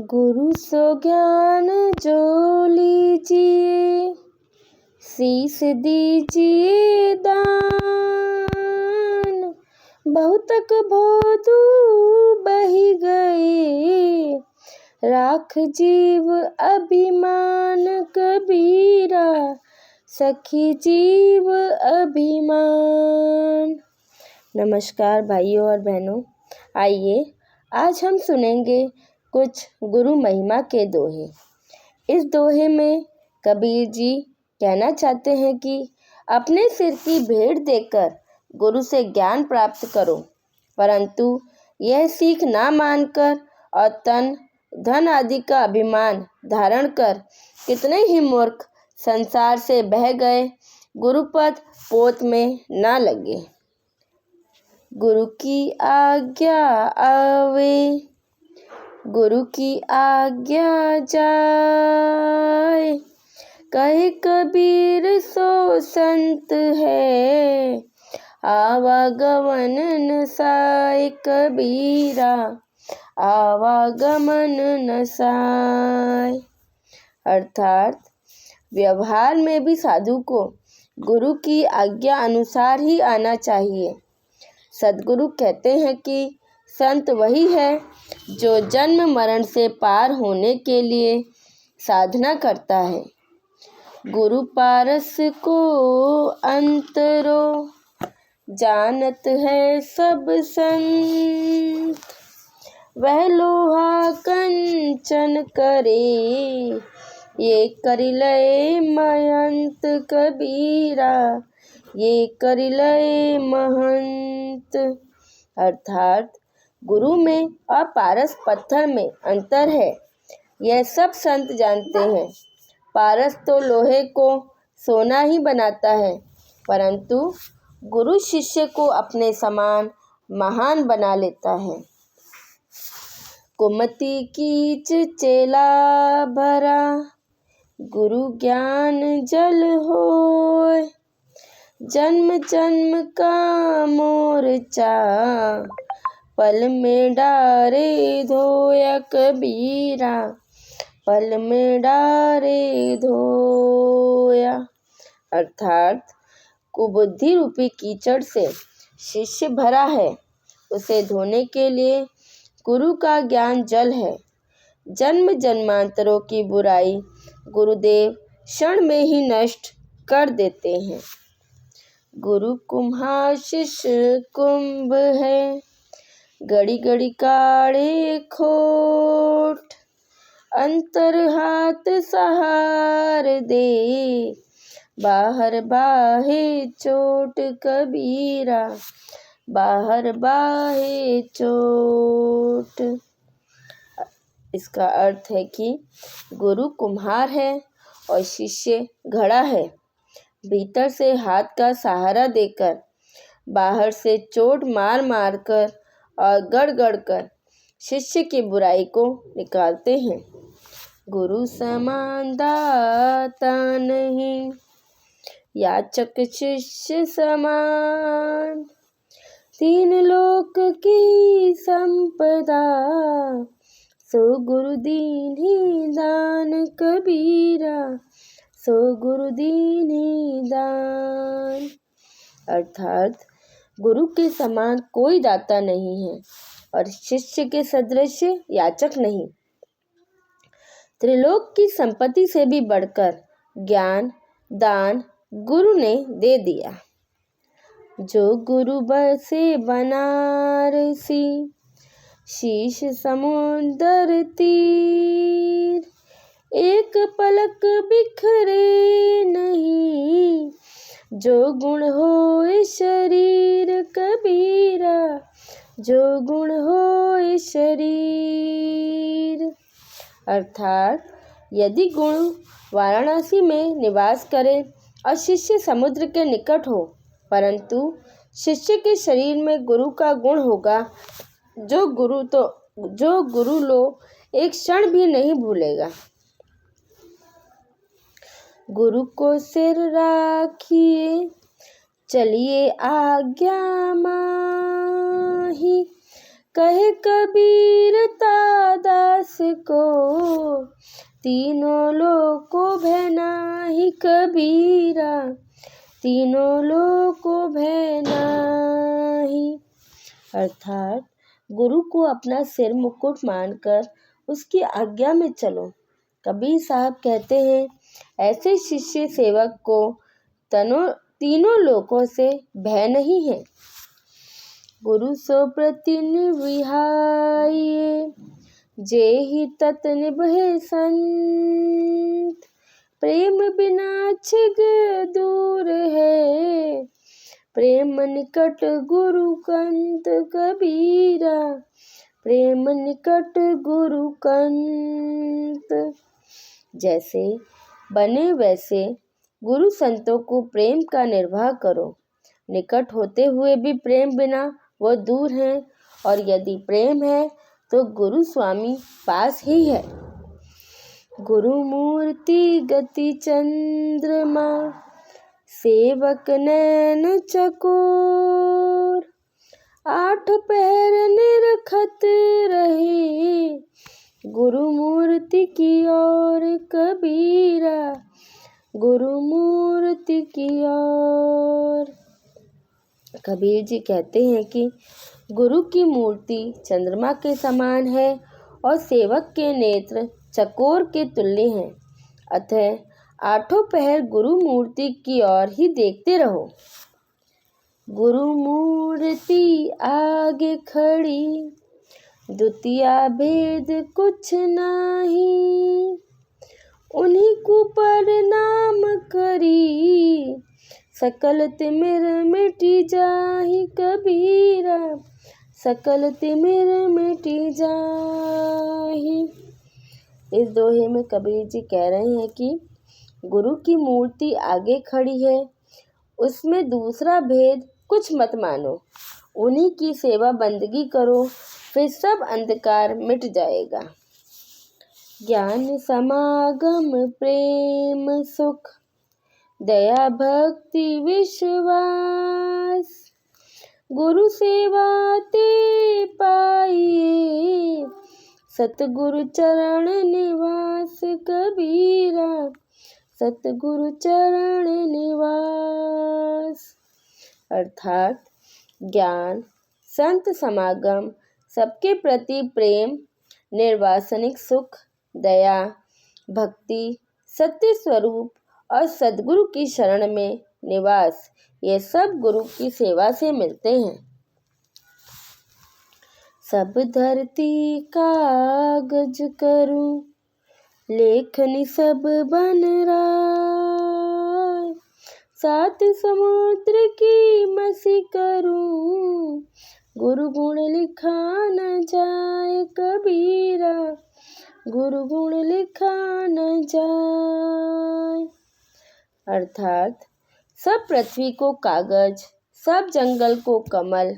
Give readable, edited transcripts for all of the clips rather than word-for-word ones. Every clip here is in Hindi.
गुरु सो ज्ञान जो लीजिए, शीस दीजिए दान। बहुतक भोदू बही गए, राख जीव अभिमान कबीरा, सखी जीव अभिमान। नमस्कार भाइयों और बहनों, आइए आज हम सुनेंगे कुछ गुरु महिमा के दोहे। इस दोहे में कबीर जी कहना चाहते हैं कि अपने सिर की भेंट देकर गुरु से ज्ञान प्राप्त करो, परंतु यह सीख ना मानकर और तन धन आदि का अभिमान धारण कर कितने ही मूर्ख संसार से बह गए, गुरुपद पोत में ना लगे। गुरु की आज्ञा आवे, गुरु की आज्ञा जाए, कहे कबीर सो संत है, आवागमन न साय कबीरा, आवागमन न साय। अर्थात व्यवहार में भी साधु को गुरु की आज्ञा अनुसार ही आना चाहिए। सद्गुरु कहते हैं कि संत वही है जो जन्म मरण से पार होने के लिए साधना करता है। गुरु पारस को अंतरो, जानत है सब संत। वह लोहा कंचन करे, ये कर लय महंत कबीरा, ये कर लय महंत। अर्थात गुरु में और पारस पत्थर में अंतर है, यह सब संत जानते हैं। पारस तो लोहे को सोना ही बनाता है, परंतु गुरु शिष्य को अपने समान महान बना लेता है। कुमति कीच चेला भरा, गुरु ज्ञान जल होय। जन्म जन्म का मोर्चा, पल में डारे धोया कबीरा, पल में डारे धोया। अर्थात कुबुद्धि रूपी कीचड़ से शिष्य भरा है, उसे धोने के लिए गुरु का ज्ञान जल है। जन्म जन्मांतरों की बुराई गुरुदेव क्षण में ही नष्ट कर देते हैं। गुरु कुम्हार शिष्य कुंभ है, घड़ी घड़ी काढ़े खोट। अंतर हाथ सहार दे, बाहर बाहे चोट कबीरा, बाहर बाहे चोट। इसका अर्थ है कि गुरु कुम्हार है और शिष्य घड़ा है। भीतर से हाथ का सहारा देकर, बाहर से चोट मार मार कर और गड़ गड़ कर शिष्य की बुराई को निकालते हैं। गुरु समान दाता नहीं, याचक शिष्य समान। तीन लोक की संपदा, सो गुरु दीन्ही दान कबीरा, सो गुरु दीन्ही दान। अर्थात गुरु के समान कोई दाता नहीं है और शिष्य के सदृश याचक नहीं। त्रिलोक की संपत्ति से भी बढ़कर ज्ञान दान गुरु ने दे दिया। जो गुरु बसे बनारसी, शीश समुंदर तीर। एक पलक बिखरे नहीं, जो गुण होए शरीर कबीरा, जो गुण होए शरीर। अर्थात यदि गुरु वाराणसी में निवास करे और शिष्य समुद्र के निकट हो, परंतु शिष्य के शरीर में गुरु का गुण होगा, जो गुरु लो एक क्षण भी नहीं भूलेगा। गुरु को सिर राखिए, चलिए आज्ञा माही। कहे कबीर दास को, तीनों लोको भय नाही कबीरा, तीनों लोको भय नाही। अर्थात गुरु को अपना सिर मुकुट मानकर उसकी आज्ञा में चलो। कबीर साहब कहते हैं, ऐसे शिष्य सेवक को तीनों लोकों से भय नहीं है। गुरु सो प्रति निविहाइए, जेहि तत निभे संत, प्रेम बिना छिग दूर है, प्रेम निकट गुरु कंत कबीरा, प्रेम निकट गुरु कंत। जैसे बने वैसे गुरु संतों को प्रेम का निर्वाह करो। निकट होते हुए भी प्रेम बिना वो दूर हैं, और यदि प्रेम है तो गुरु स्वामी पास ही है। गुरु मूर्ति गति चंद्रमा, सेवक नैन चकोर, आठ पहर निरखत रहे, गुरु मूर्ति की ओर कबीरा, गुरु मूर्ति की ओर। कबीर जी कहते हैं कि गुरु की मूर्ति चंद्रमा के समान है और सेवक के नेत्र चकोर के तुल्य हैं। अतः आठों पहर गुरु मूर्ति की ओर ही देखते रहो। गुरु मूर्ति आगे खड़ी, द्वितीया भेद कुछ नाही, उन्हीं को प्रणाम करी, सकल तिमिर मिटी जाहि कबीरा, सकल तिमिर मिटी जाहि। इस दोहे में कबीर जी कह रहे हैं कि गुरु की मूर्ति आगे खड़ी है, उसमें दूसरा भेद कुछ मत मानो, उन्हीं की सेवा बंदगी करो, फिर सब अंधकार मिट जाएगा। ज्ञान समागम प्रेम सुख, दया भक्ति विश्वास, गुरु सेवा ते पाइए, सतगुरु चरण निवास कबीरा, सतगुरु चरण निवास। अर्थात ज्ञान, संत समागम, सबके प्रति प्रेम, निर्वासनिक सुख, दया, भक्ति, सत्य स्वरूप और सद्गुरु की शरण में निवास, ये सब गुरु की सेवा से मिलते हैं। सब धरती कागज करूं, लेखनी सब बन राय, सात समुद्र की मसी करूं, गुरु गुण लिखा न जाए कबीरा, गुरु गुण लिखा न जाए। अर्थात सब पृथ्वी को कागज, सब जंगल को कमल,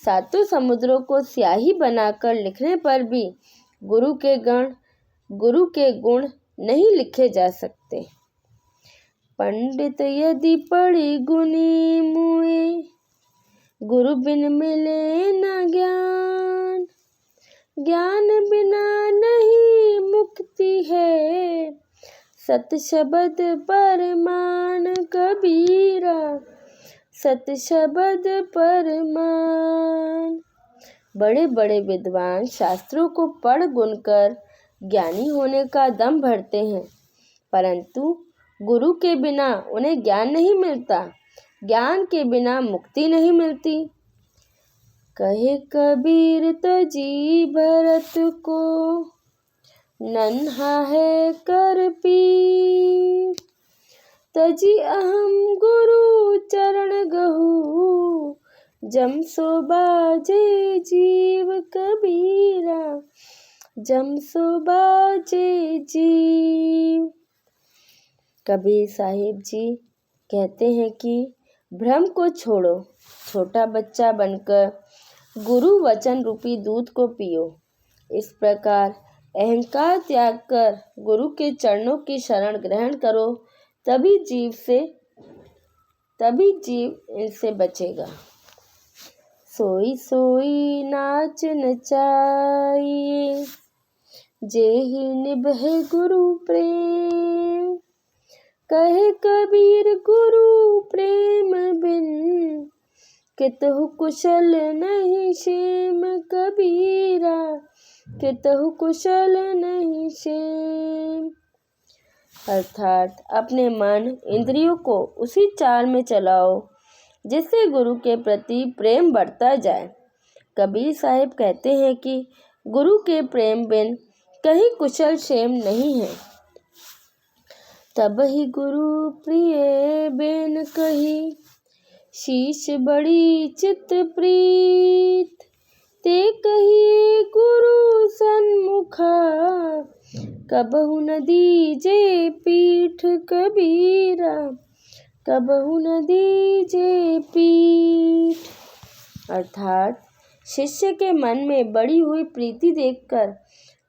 सातों समुद्रों को स्याही बनाकर लिखने पर भी गुरु के गुण नहीं लिखे जा सकते। पंडित यदि पढ़ी गुनी मुए, गुरु बिन मिले न ज्ञान, ज्ञान बिना नहीं मुक्ति है, सत शब्द परमान कबीरा, सत शब्द परमान। बड़े बड़े विद्वान शास्त्रों को पढ़ गुनकर ज्ञानी होने का दम भरते हैं, परंतु गुरु के बिना उन्हें ज्ञान नहीं मिलता, ज्ञान के बिना मुक्ति नहीं मिलती। कहे कबीर तजी भरत को, नन्हा है कर पीर, तजी अहम गुरु चरण गहू, जम सो बाजे जीव कबीरा, जम सो बाजे जीव। कबीर साहिब जी कहते हैं कि भ्रम को छोड़ो, छोटा बच्चा बनकर गुरु वचन रूपी दूध को पियो। इस प्रकार अहंकार त्याग कर गुरु के चरणों की शरण ग्रहण करो, तभी जीव इनसे बचेगा। सोई सोई नाच नचाइए, जेहि निभे गुरु प्रेम। कहे कबीर गुरु प्रेम बिन, कितहु कुशल नहीं क्षेम। कबीरा कितहु कुशल नहीं क्षेम। अर्थात अपने मन इंद्रियों को उसी चाल में चलाओ जिससे गुरु के प्रति प्रेम बढ़ता जाए। कबीर साहिब कहते हैं कि गुरु के प्रेम बिन कहीं कुशल क्षेम नहीं है। तब ही गुरु प्रिय बिन कही, शीश बड़ी चित प्रीत। ते कही गुरु सन्मुखा, कबहु न दीजे पीठ। कबीरा कबहु न दीजे पीठ। अर्थात शिष्य के मन में बड़ी हुई प्रीति देखकर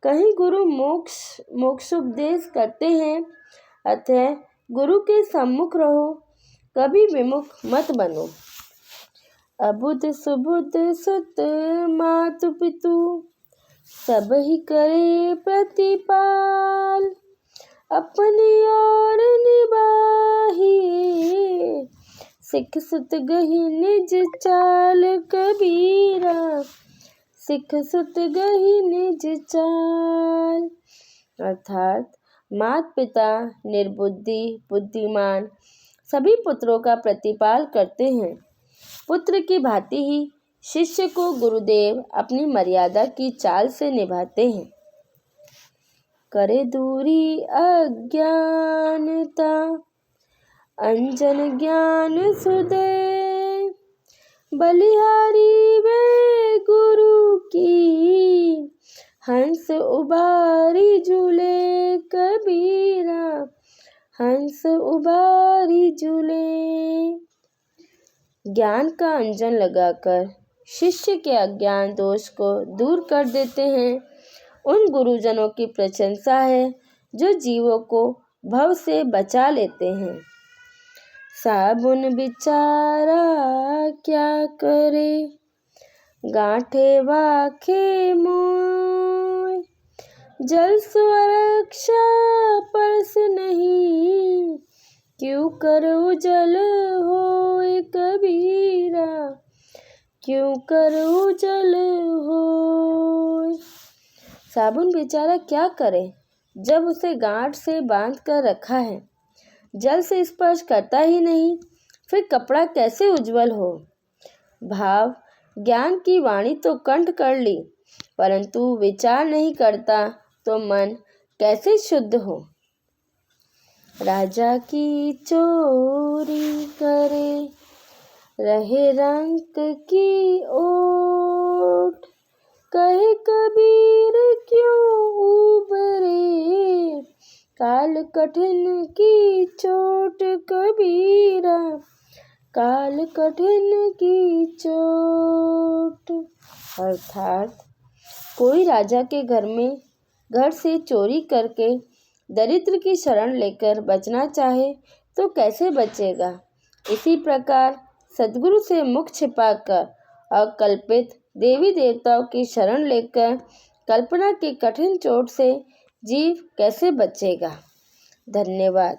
कहीं गुरु मोक्षोपदेश करते हैं, अतः गुरु के सम्मुख रहो, कभी विमुख मत बनो। अबुध सुबुध सुत मातु पितु, सब ही करे प्रतिपाल। अपनी ओर निभाहिए, सिख सुत गही निज चाल। कबीरा सिख सुत गही निज चाल। अर्थात माता पिता निर्बुद्धि बुद्धिमान सभी पुत्रों का प्रतिपाल करते हैं। पुत्र की भांति ही शिष्य को गुरुदेव अपनी मर्यादा की चाल से निभाते हैं। करे दूरी अज्ञानता, अंजन ज्ञान सुदय। बलिहारी वे गुरु की, हंस उबारी झूले। कबीरा हंस उबारी झूले। ज्ञान का अंजन लगाकर शिष्य के अज्ञान दोष को दूर कर देते हैं। उन गुरुजनों की प्रशंसा है जो जीवों को भव से बचा लेते हैं। साबुन बिचारा क्या करे, गांठे वाखे मोय। जल सुरक्षा परस नहीं, क्यों कर उजल होय। कबीरा क्यों कर उजल होय। साबुन बेचारा क्या करे जब उसे गांठ से बांध कर रखा है, जल से स्पर्श करता ही नहीं, फिर कपड़ा कैसे उज्जवल हो। भाव ज्ञान की वाणी तो कंठ कर ली, परंतु विचार नहीं करता तो मन कैसे शुद्ध हो। राजा की चोरी करे, रहे रंक की ओट। कहे कबीर क्यों उबरे, काल कठिन की चोट। कबीरा काल कठिन की चोट। अर्थात कोई राजा के घर से चोरी करके दरिद्र की शरण लेकर बचना चाहे तो कैसे बचेगा। इसी प्रकार सद्गुरु से मुख छिपाकर और कल्पित देवी देवताओं की शरण लेकर कल्पना की कठिन चोट से जीव कैसे बचेगा। धन्यवाद।